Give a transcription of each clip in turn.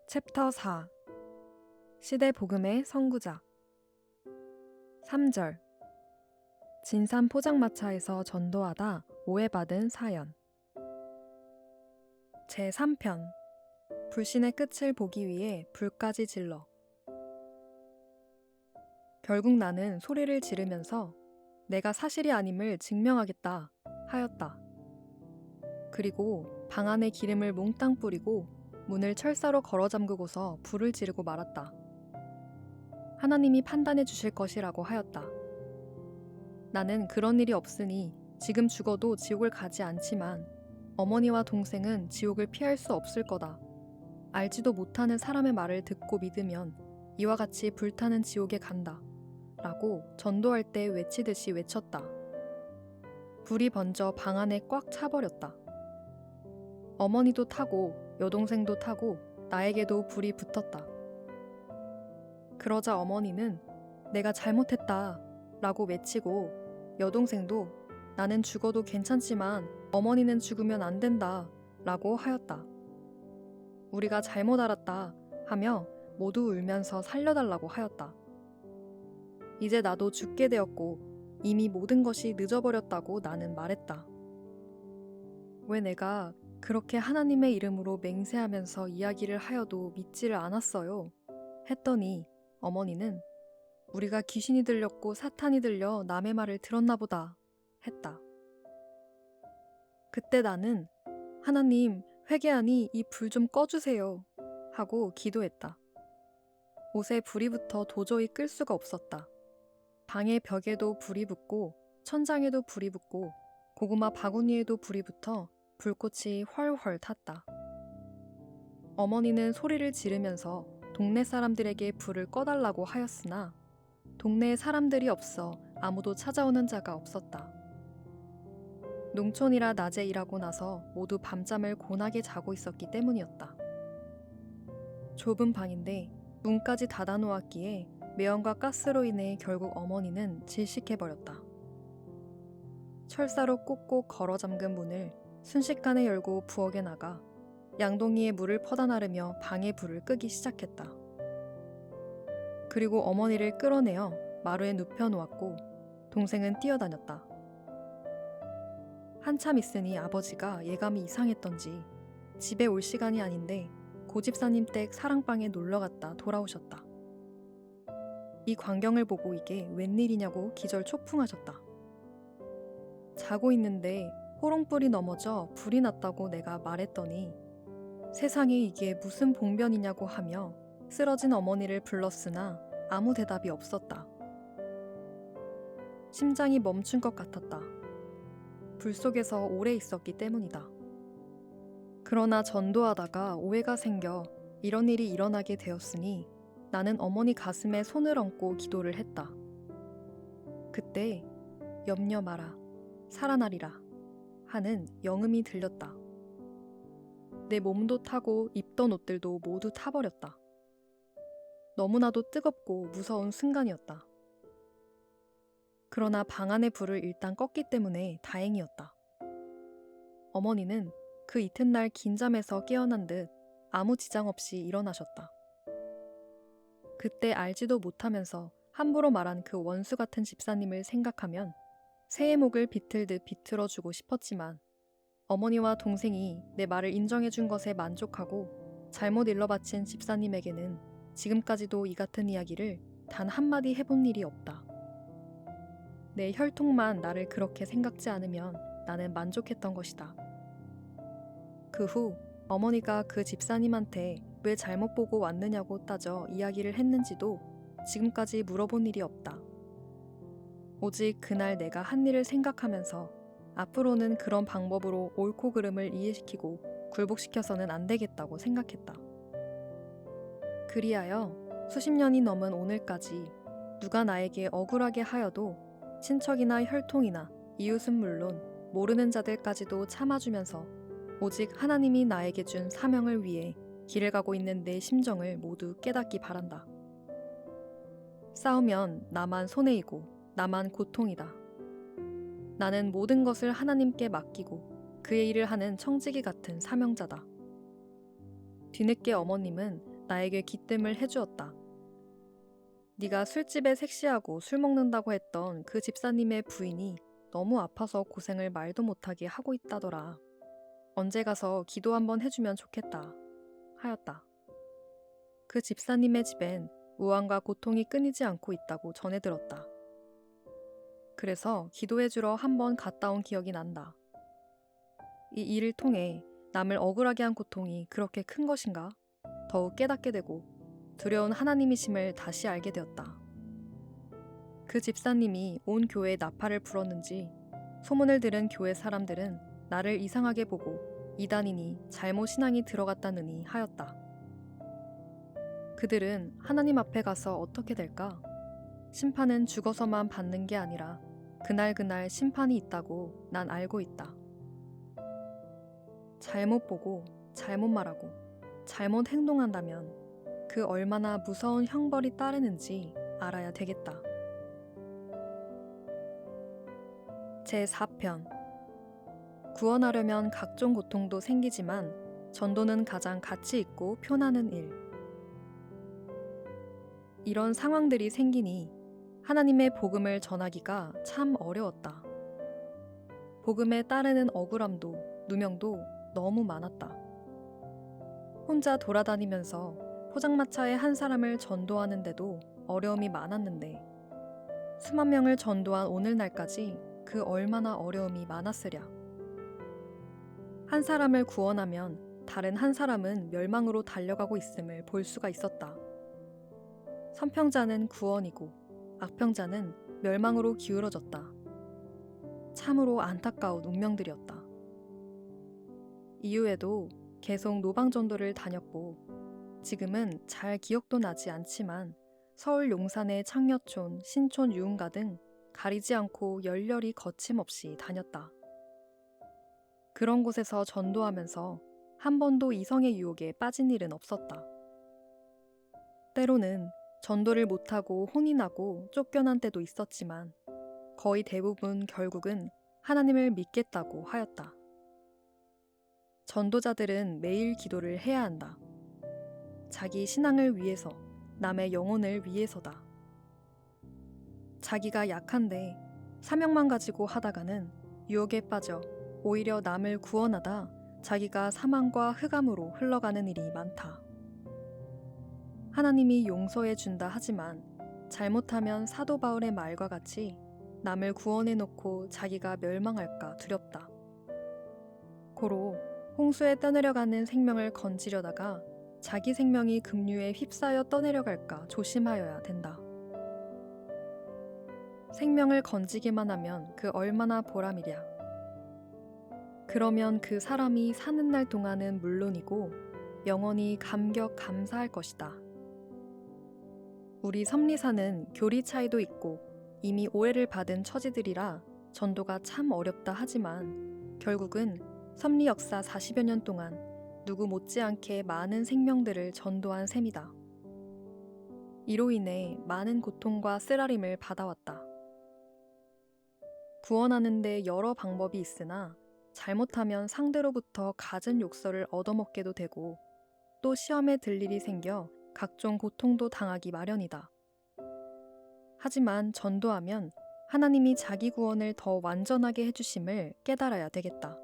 챕터 4 시대 복음의 선구자 3절 진산 포장마차에서 전도하다 오해받은 사연 제3편 불신의 끝을 보기 위해 불까지 질러 결국 나는 소리를 지르면서 내가 사실이 아님을 증명하겠다 하였다. 그리고 방 안에 기름을 몽땅 뿌리고 문을 철사로 걸어 잠그고서 불을 지르고 말았다. 하나님이 판단해 주실 것이라고 하였다. 나는 그런 일이 없으니 지금 죽어도 지옥을 가지 않지만 어머니와 동생은 지옥을 피할 수 없을 거다. 알지도 못하는 사람의 말을 듣고 믿으면 이와 같이 불타는 지옥에 간다. 라고 전도할 때 외치듯이 외쳤다. 불이 번져 방 안에 꽉 차버렸다. 어머니도 타고 여동생도 타고 나에게도 불이 붙었다. 그러자 어머니는 내가 잘못했다 라고 외치고 여동생도 나는 죽어도 괜찮지만 어머니는 죽으면 안 된다 라고 하였다. 우리가 잘못 알았다 하며 모두 울면서 살려달라고 하였다. 이제 나도 죽게 되었고 이미 모든 것이 늦어버렸다고 나는 말했다. 왜 내가 그렇게 하나님의 이름으로 맹세하면서 이야기를 하여도 믿지를 않았어요. 했더니 어머니는 우리가 귀신이 들렸고 사탄이 들려 남의 말을 들었나 보다 했다. 그때 나는 하나님 회개하니 이 불 좀 꺼주세요 하고 기도했다. 옷에 불이 붙어 도저히 끌 수가 없었다. 방의 벽에도 불이 붙고 천장에도 불이 붙고 고구마 바구니에도 불이 붙어 불꽃이 훨훨 탔다. 어머니는 소리를 지르면서 동네 사람들에게 불을 꺼달라고 하였으나 동네에 사람들이 없어 아무도 찾아오는 자가 없었다. 농촌이라 낮에 일하고 나서 모두 밤잠을 고나게 자고 있었기 때문이었다. 좁은 방인데 문까지 닫아놓았기에 매연과 가스로 인해 결국 어머니는 질식해버렸다. 철사로 꼭꼭 걸어 잠근 문을 순식간에 열고 부엌에 나가 양동이에 물을 퍼다 나르며 방의 불을 끄기 시작했다. 그리고 어머니를 끌어내어 마루에 눕혀놓았고 동생은 뛰어다녔다. 한참 있으니 아버지가 예감이 이상했던지 집에 올 시간이 아닌데 고집사님 댁 사랑방에 놀러갔다 돌아오셨다. 이 광경을 보고 이게 웬일이냐고 기절초풍하셨다. 자고 있는데 호롱불이 넘어져 불이 났다고 내가 말했더니 세상에 이게 무슨 봉변이냐고 하며 쓰러진 어머니를 불렀으나 아무 대답이 없었다. 심장이 멈춘 것 같았다. 불 속에서 오래 있었기 때문이다. 그러나 전도하다가 오해가 생겨 이런 일이 일어나게 되었으니 나는 어머니 가슴에 손을 얹고 기도를 했다. 그때 염려 마라, 살아나리라 하는 영음이 들렸다. 내 몸도 타고 입던 옷들도 모두 타버렸다. 너무나도 뜨겁고 무서운 순간이었다. 그러나 방 안의 불을 일단 껐기 때문에 다행이었다. 어머니는 그 이튿날 긴잠에서 깨어난 듯 아무 지장 없이 일어나셨다. 그때 알지도 못하면서 함부로 말한 그 원수 같은 집사님을 생각하면 새의 목을 비틀듯 비틀어주고 싶었지만 어머니와 동생이 내 말을 인정해준 것에 만족하고 잘못 일러바친 집사님에게는 지금까지도 이 같은 이야기를 단 한마디 해본 일이 없다. 내 혈통만 나를 그렇게 생각지 않으면 나는 만족했던 것이다. 그 후 어머니가 그 집사님한테 왜 잘못 보고 왔느냐고 따져 이야기를 했는지도 지금까지 물어본 일이 없다. 오직 그날 내가 한 일을 생각하면서 앞으로는 그런 방법으로 옳고 그름을 이해시키고 굴복시켜서는 안 되겠다고 생각했다. 그리하여 수십 년이 넘은 오늘까지 누가 나에게 억울하게 하여도 친척이나 혈통이나 이웃은 물론 모르는 자들까지도 참아주면서 오직 하나님이 나에게 준 사명을 위해 길을 가고 있는 내 심정을 모두 깨닫기 바란다. 싸우면 나만 손해이고 나만 고통이다. 나는 모든 것을 하나님께 맡기고 그의 일을 하는 청지기 같은 사명자다. 뒤늦게 어머님은 나에게 기뜸을 해주었다. 네가 술집에 색시하고 술 먹는다고 했던 그 집사님의 부인이 너무 아파서 고생을 말도 못하게 하고 있다더라. 언제 가서 기도 한번 해주면 좋겠다 하였다. 그 집사님의 집엔 우환과 고통이 끊이지 않고 있다고 전해 들었다. 그래서 기도해주러 한번 갔다 온 기억이 난다. 이 일을 통해 남을 억울하게 한 고통이 그렇게 큰 것인가? 더욱 깨닫게 되고 두려운 하나님이심을 다시 알게 되었다. 그 집사님이 온 교회에 나팔을 불었는지 소문을 들은 교회 사람들은 나를 이상하게 보고 이단이니 잘못 신앙이 들어갔다느니 하였다. 그들은 하나님 앞에 가서 어떻게 될까? 심판은 죽어서만 받는 게 아니라 그날 심판이 있다고 난 알고 있다. 잘못 보고 잘못 말하고 잘못 행동한다면 그 얼마나 무서운 형벌이 따르는지 알아야 되겠다. 제4편 구원하려면 각종 고통도 생기지만 전도는 가장 가치 있고 표나는 일. 이런 상황들이 생기니 하나님의 복음을 전하기가 참 어려웠다. 복음에 따르는 억울함도 누명도 너무 많았다. 혼자 돌아다니면서 포장마차의 한 사람을 전도하는데도 어려움이 많았는데 수만 명을 전도한 오늘날까지 그 얼마나 어려움이 많았으랴. 한 사람을 구원하면 다른 한 사람은 멸망으로 달려가고 있음을 볼 수가 있었다. 선평자는 구원이고 악평자는 멸망으로 기울어졌다. 참으로 안타까운 운명들이었다. 이후에도 계속 노방전도를 다녔고 지금은 잘 기억도 나지 않지만 서울 용산의 창녀촌, 신촌 유흥가 등 가리지 않고 열렬히 거침없이 다녔다. 그런 곳에서 전도하면서 한 번도 이성의 유혹에 빠진 일은 없었다. 때로는 전도를 못하고 혼이 나고 쫓겨난 때도 있었지만 거의 대부분 결국은 하나님을 믿겠다고 하였다. 전도자들은 매일 기도를 해야 한다. 자기 신앙을 위해서, 남의 영혼을 위해서다. 자기가 약한데 사명만 가지고 하다가는 유혹에 빠져 오히려 남을 구원하다 자기가 사망과 흑암으로 흘러가는 일이 많다. 하나님이 용서해 준다 하지만 잘못하면 사도 바울의 말과 같이 남을 구원해 놓고 자기가 멸망할까 두렵다. 고로 홍수에 떠내려가는 생명을 건지려다가 자기 생명이 급류에 휩싸여 떠내려갈까 조심하여야 된다. 생명을 건지기만 하면 그 얼마나 보람이랴. 그러면 그 사람이 사는 날 동안은 물론이고 영원히 감격 감사할 것이다. 우리 섭리사는 교리 차이도 있고 이미 오해를 받은 처지들이라 전도가 참 어렵다 하지만 결국은 섭리 역사 40여 년 동안 누구 못지않게 많은 생명들을 전도한 셈이다. 이로 인해 많은 고통과 쓰라림을 받아왔다. 구원하는데 여러 방법이 있으나 잘못하면 상대로부터 갖은 욕설을 얻어먹게도 되고 또 시험에 들 일이 생겨 각종 고통도 당하기 마련이다. 하지만 전도하면 하나님이 자기 구원을 더 완전하게 해주심을 깨달아야 되겠다.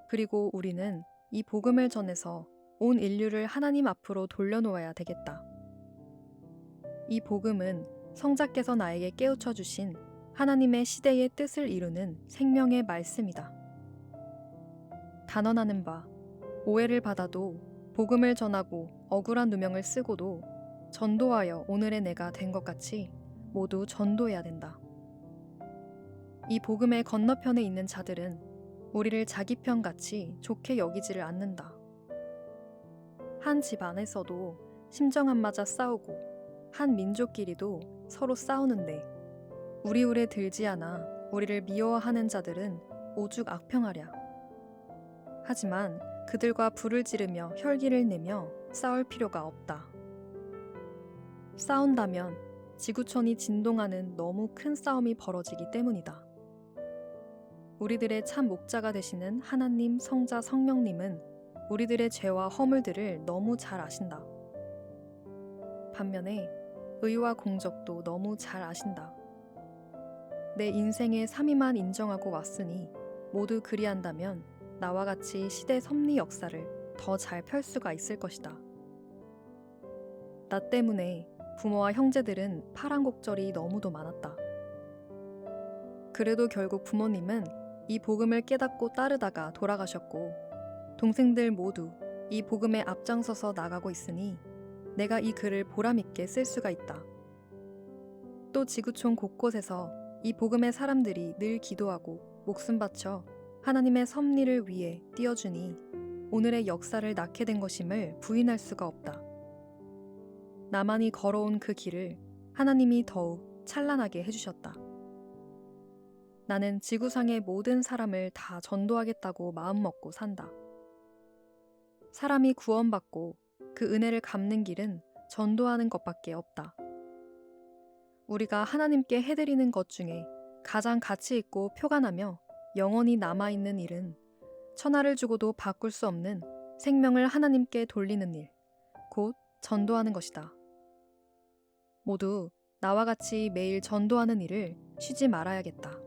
그리고 우리는 이 복음을 전해서 온 인류를 하나님 앞으로 돌려놓아야 되겠다. 이 복음은 성자께서 나에게 깨우쳐 주신 하나님의 시대의 뜻을 이루는 생명의 말씀이다. 단언하는 바, 오해를 받아도 복음을 전하고 억울한 누명을 쓰고도 전도하여 오늘의 내가 된 것 같이 모두 전도해야 된다. 이 복음의 건너편에 있는 자들은 우리를 자기 편같이 좋게 여기지를 않는다. 한 집 안에서도 심정 안 맞아 싸우고 한 민족끼리도 서로 싸우는데 우리 울에 들지 않아 우리를 미워하는 자들은 오죽 악평하랴. 하지만 그들과 불을 지르며 혈기를 내며 싸울 필요가 없다. 싸운다면 지구촌이 진동하는 너무 큰 싸움이 벌어지기 때문이다. 우리들의 참 목자가 되시는 하나님, 성자, 성령님은 우리들의 죄와 허물들을 너무 잘 아신다. 반면에 의와 공적도 너무 잘 아신다. 내 인생의 삼위만 인정하고 왔으니 모두 그리한다면 나와 같이 시대 섭리 역사를 더 잘 펼 수가 있을 것이다. 나 때문에 부모와 형제들은 파란곡절이 너무도 많았다. 그래도 결국 부모님은 이 복음을 깨닫고 따르다가 돌아가셨고 동생들 모두 이 복음에 앞장서서 나가고 있으니 내가 이 글을 보람있게 쓸 수가 있다. 또 지구촌 곳곳에서 이 복음의 사람들이 늘 기도하고 목숨 바쳐 하나님의 섭리를 위해 띄워주니 오늘의 역사를 낳게 된 것임을 부인할 수가 없다. 나만이 걸어온 그 길을 하나님이 더욱 찬란하게 해주셨다. 나는 지구상의 모든 사람을 다 전도하겠다고 마음먹고 산다. 사람이 구원받고 그 은혜를 갚는 길은 전도하는 것밖에 없다. 우리가 하나님께 해드리는 것 중에 가장 가치 있고 표가 나며 영원히 남아있는 일은 천하를 주고도 바꿀 수 없는 생명을 하나님께 돌리는 일, 곧 전도하는 것이다. 모두 나와 같이 매일 전도하는 일을 쉬지 말아야겠다.